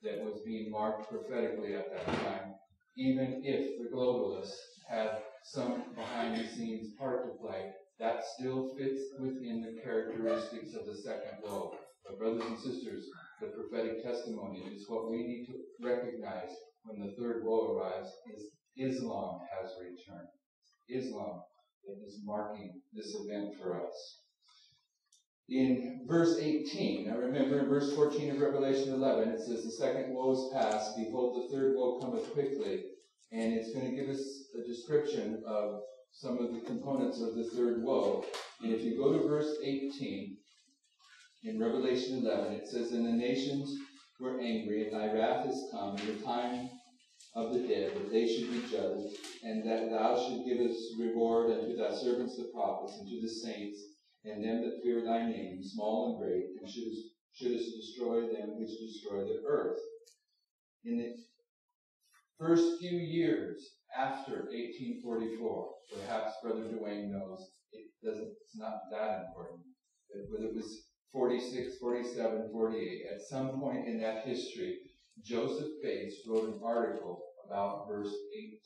that was being marked prophetically at that time, even if the globalists had some behind-the-scenes part to play, that still fits within the characteristics of the second woe. But brothers and sisters, the prophetic testimony is what we need to recognize when the third woe arrives, is Islam has returned. Islam is marking this event for us. In verse 18, now remember in verse 14 of Revelation 11, it says, the second woe is past, behold the third woe cometh quickly. And it's going to give us a description of some of the components of the third woe. And if you go to verse 18, in Revelation 11, it says, and the nations were angry, and thy wrath is come, and the time of the dead, that they should be judged, and that thou should give us reward unto thy servants the prophets, and to the saints, and them that fear thy name, small and great, and shouldest destroy them which destroy the earth. In the first few years after 1844, perhaps Brother Dwayne knows, it's not that important, but whether it was 46, 47, 48, at some point in that history, Joseph Bates wrote an article about verse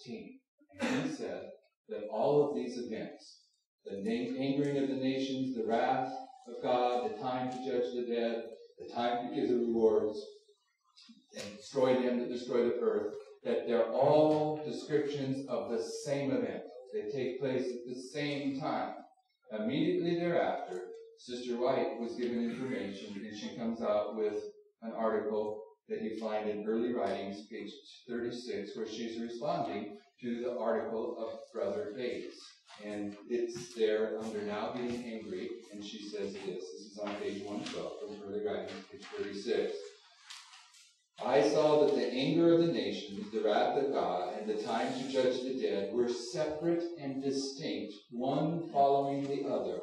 18. And he said that all of these events, the angering of the nations, the wrath of God, the time to judge the dead, the time to give the rewards, and destroy them that destroy the earth, that they're all descriptions of the same event. They take place at the same time. Immediately thereafter, Sister White was given information, and she comes out with an article that you find in Early Writings, page 36, where she's responding to the article of Brother Bates. And it's there under Now Getting Angry, and she says this. This is on page 112 of Early Writings, page 36. I saw that the anger of the nations, the wrath of God, and the time to judge the dead were separate and distinct, one following the other.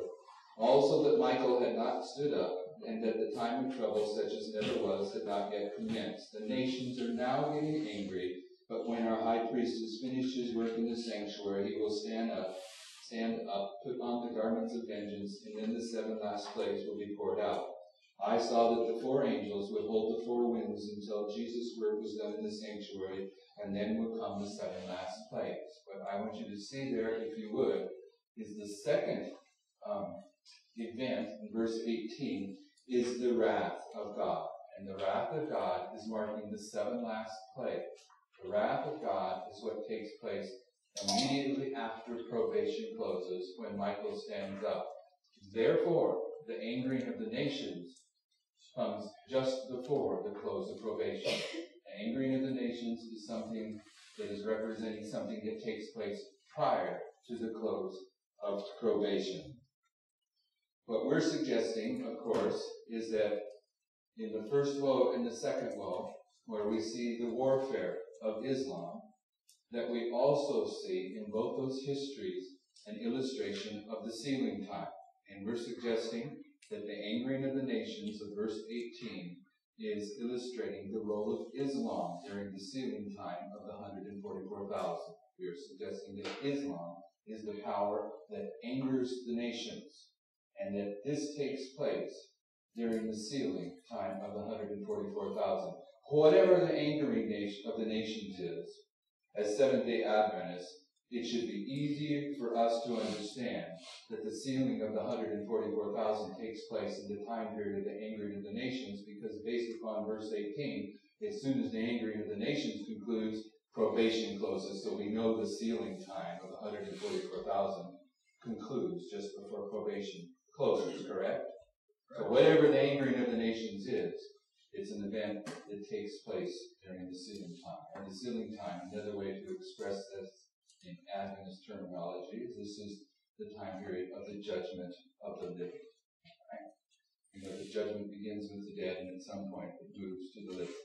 Also that Michael had not stood up, and that the time of trouble, such as never was, had not yet commenced. The nations are now getting angry, but when our high priest has finished his work in the sanctuary, he will stand up, put on the garments of vengeance, and then the 7 last plagues will be poured out. I saw that the 4 angels would hold the 4 winds until Jesus' work was done in the sanctuary, and then would come the 7 last plagues. What I want you to see there, if you would, is the second event in verse 18 is the wrath of God. And the wrath of God is marking the 7 last plagues. The wrath of God is what takes place immediately after probation closes, when Michael stands up. Therefore, the angering of the nations comes just before the close of probation. The angering of the nations is something that is representing something that takes place prior to the close of probation. What we're suggesting, of course, is that in the first woe and the second woe, where we see the warfare of Islam, that we also see in both those histories an illustration of the sealing time. And we're suggesting that the angering of the nations of verse 18 is illustrating the role of Islam during the sealing time of the 144,000. We are suggesting that Islam is the power that angers the nations, and that this takes place during the sealing time of the 144,000. Whatever the angering of the nations is, as Seventh-day Adventists, it should be easy for us to understand that the sealing of the 144,000 takes place in the time period of the angering of the nations, because based upon verse 18, as soon as the angering of the nations concludes, probation closes. So we know the sealing time of the 144,000 concludes just before probation closes, correct? So whatever the angering of the nations is, it's an event that takes place during the sealing time. And the sealing time, another way to express this in Adventist terminology, is this is the time period of the judgment of the living. Right? You know, the judgment begins with the dead, and at some point it moves to the living.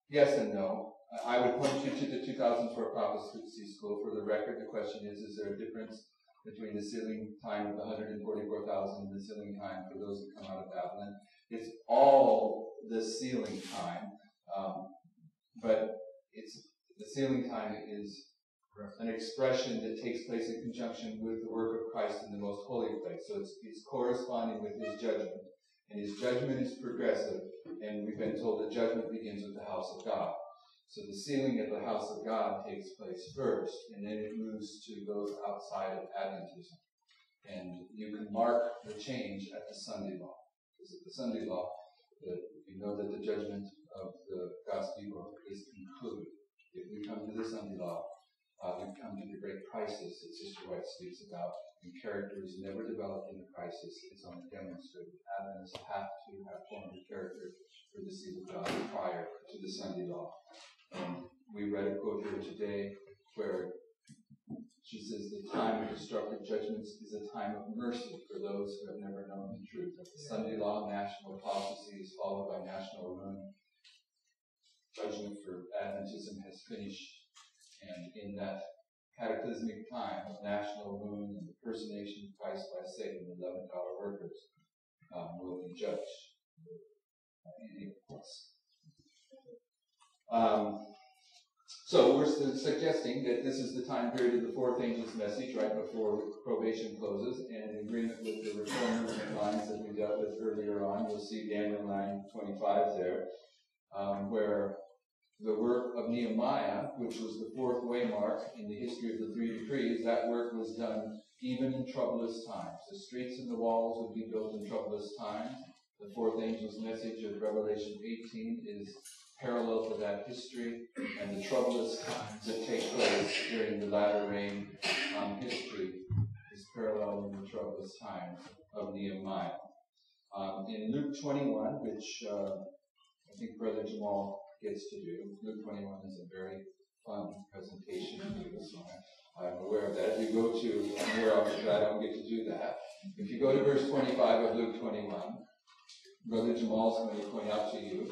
Yes and no. I would point you to the 2004 Prophecy School. For the record, the question is there a difference between the sealing time of the 144,000 and the sealing time for those that come out of Babylon? It's all the sealing time, but the sealing time is an expression that takes place in conjunction with the work of Christ in the most holy place. So it's corresponding with his judgment. And his judgment is progressive, and we've been told that judgment begins with the house of God. So the sealing of the house of God takes place first, and then it moves to those outside of Adventism. And you can mark the change at the Sunday law. Because at the Sunday law, you know that the judgment of God's people is concluded. If we come to the Sunday law, we come to the great crisis that Sister White speaks about. And character is never developed in the crisis. It's only demonstrated. Adventists have to have formed a character for the seal of God prior to the Sunday law. We read a quote here today where she says, the time of destructive judgments is a time of mercy for those who have never known the truth. That the Sunday law, national apostasy, is followed by national ruin. Judgment for Adventism has finished. And in that cataclysmic time of national ruin and impersonation of Christ by Satan, the 11th-hour workers will be judged. So we're suggesting that this is the time period of the fourth angel's message, right before probation closes, and in agreement with the reform movement lines that we dealt with earlier on. You'll see Daniel 9:25 there, where the work of Nehemiah, which was the fourth waymark in the history of the three decrees, that work was done even in troublous times. The streets and the walls would be built in troublous times. The fourth angel's message of Revelation 18 is parallel to that history, and the troublous times that take place during the latter rain history is parallel in the troublous times of Nehemiah. In Luke 21, which I think Brother Jamal gets to do, Luke 21 is a very fun presentation to do, so I'm aware of that. If you go to, I'm aware of it, but I don't get to do that. If you go to verse 25 of Luke 21, Brother Jamal is going to point out to you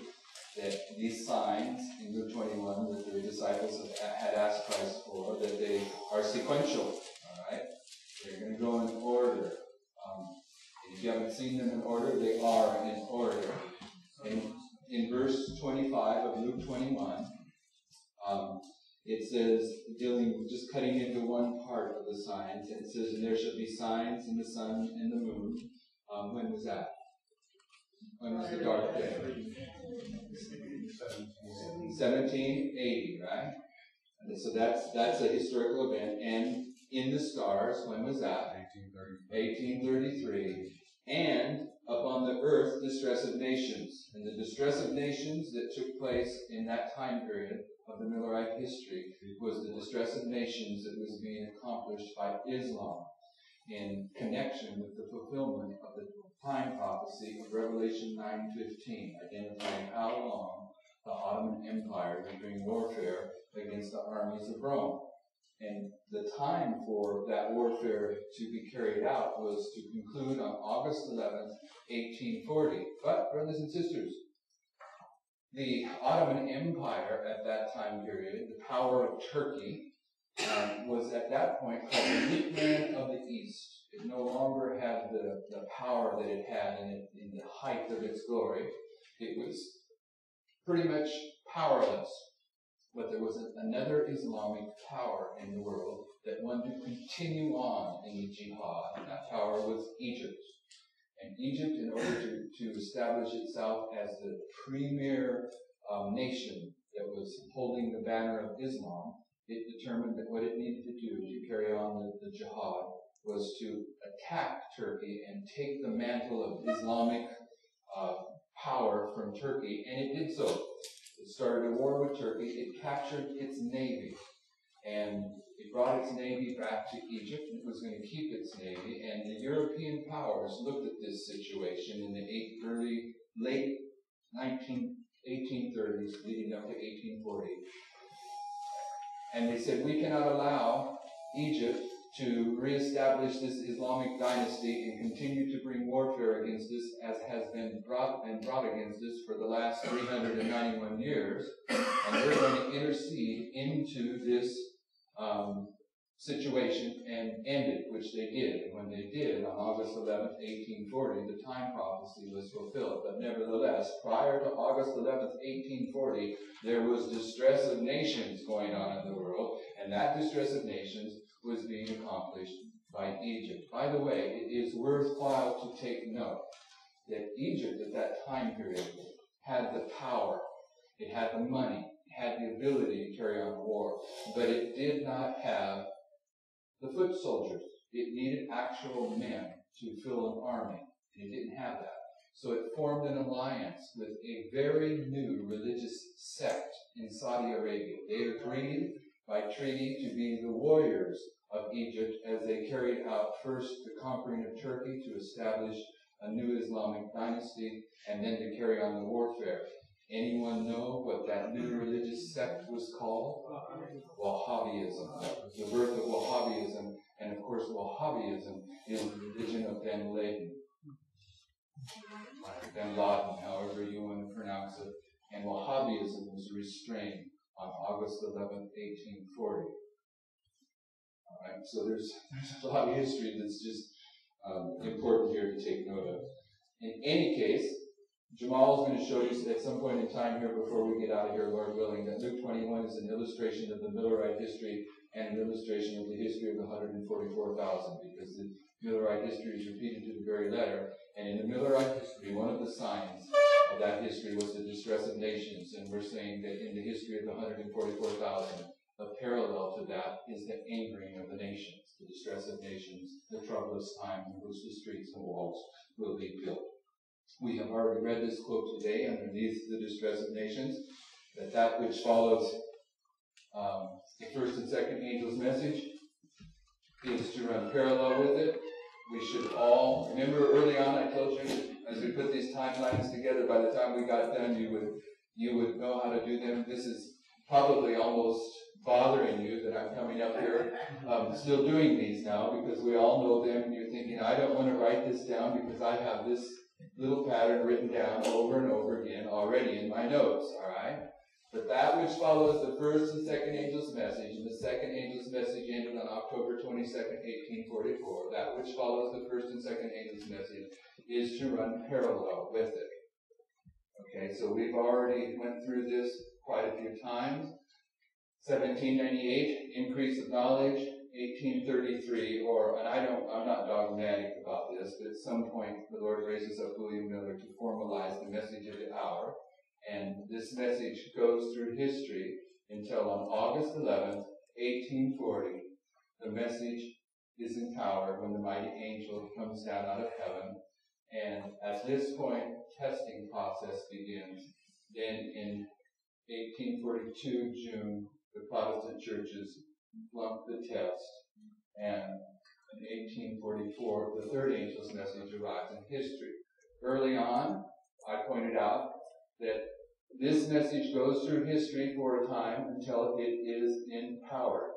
that these signs in Luke 21 that the disciples had asked Christ for, that they are sequential, all right? They're going to go in order. If you haven't seen them in order, they are in order. In verse 25 of Luke 21, it says, just cutting into one part of the signs, it says, and there shall be signs in the sun and the moon. When was that? When was the dark day? 1780, right? And so that's a historical event. And in the stars, when was that? 1833. And upon the earth, distress of nations. And the distress of nations that took place in that time period of the Millerite history was the distress of nations that was being accomplished by Islam in connection with the fulfillment of the time prophecy of Revelation 9:15, identifying how long the Ottoman Empire would bring warfare against the armies of Rome. And the time for that warfare to be carried out was to conclude on August 11th, 1840. But, brothers and sisters, the Ottoman Empire at that time period, the power of Turkey, was at that point called the Hitman of the East. It no longer had the power that it had in the height of its glory. It was pretty much powerless. But there was another Islamic power in the world that wanted to continue on in the jihad, and that power was Egypt. And Egypt, in order to establish itself as the premier nation that was holding the banner of Islam, it determined that what it needed to do to carry on the jihad was to attack Turkey and take the mantle of Islamic power from Turkey, and it did so. It started a war with Turkey. It captured its navy, and it brought its navy back to Egypt. It was going to keep its navy, and the European powers looked at this situation in the late 1830s, leading up to 1840, and they said, we cannot allow Egypt to reestablish this Islamic dynasty and continue to bring warfare against us as has been brought against us for the last 391 years. And we're going to intercede into this situation and ended, which they did. And when they did, on August 11th, 1840, the time prophecy was fulfilled. But nevertheless, prior to August 11th, 1840, there was distress of nations going on in the world, and that distress of nations was being accomplished by Egypt. By the way, it is worthwhile to take note that Egypt at that time period had the power, it had the money, it had the ability to carry on war, but it did not have the foot soldiers. It needed actual men to fill an army. It didn't have that. So it formed an alliance with a very new religious sect in Saudi Arabia. They agreed by treaty to be the warriors of Egypt as they carried out first the conquering of Turkey to establish a new Islamic dynasty and then to carry on the warfare. Anyone know what that new religious sect was called? Wahhabism. The birth of Wahhabism, and of course Wahhabism is the religion of Ben Laden. Ben Laden, however you want to pronounce it. And Wahhabism was restrained on August 11th, 1840. All right, so there's a lot of history that's just important here to take note of. In any case, Jamal is going to show you at some point in time here before we get out of here, Lord willing, that Luke 21 is an illustration of the Millerite history and an illustration of the history of the 144,000, because the Millerite history is repeated to the very letter. And in the Millerite history, one of the signs of that history was the distress of nations. And we're saying that in the history of the 144,000, a parallel to that is the angering of the nations, the distress of nations, the troublous time in which the streets and walls will be built. We have already read this quote today underneath the distress of nations, that which follows the first and second angel's message is to run parallel with it. We should all, remember early on I told you, as we put these timelines together, by the time we got done, you would know how to do them. This is probably almost bothering you that I'm coming up here still doing these now, because we all know them, and you're thinking, I don't want to write this down because I have this little pattern written down over and over again already in my notes, all right? But that which follows the first and second angel's message, and the second angel's message ended on October 22nd, 1844, that which follows the first and second angel's message is to run parallel with it. Okay, so we've already went through this quite a few times. 1798, increase of knowledge. 1833, and I'm not dogmatic about this, but at some point the Lord raises up William Miller to formalize the message of the hour. And this message goes through history until on August 11th, 1840, the message is empowered when the mighty angel comes down out of heaven. And at this point, testing process begins. Then in 1842, June, the Protestant churches flunked the test, and in 1844, the third angel's message arrives in history. Early on, I pointed out that this message goes through history for a time until it is empowered,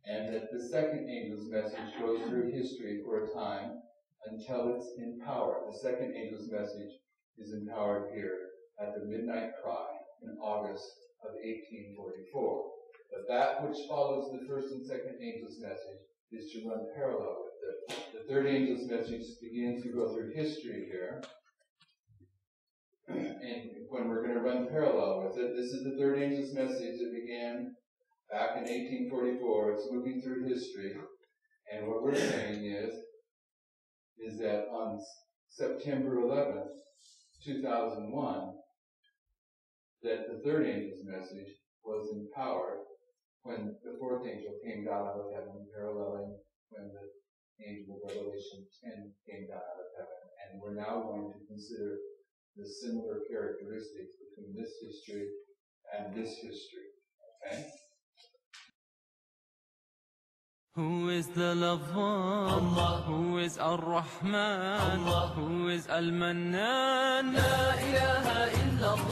and that the second angel's message goes through history for a time until it's empowered. The second angel's message is empowered here at the midnight cry in August of 1844. But that which follows the first and second angel's message is to run parallel with it. The third angel's message begins to go through history here. And when we're going to run parallel with it, this is the third angel's message that began back in 1844. It's moving through history. And what we're saying is that on September 11th, 2001, that the third angel's message was empowered when the fourth angel came down out of heaven, paralleling when the angel of Revelation 10 came down out of heaven. And we're now going to consider the similar characteristics between this history and this history. Okay? Who is the Lover? Allah. Who is Ar-Rahman? Allah. Who is Al-Mannan? La ilaha illallah.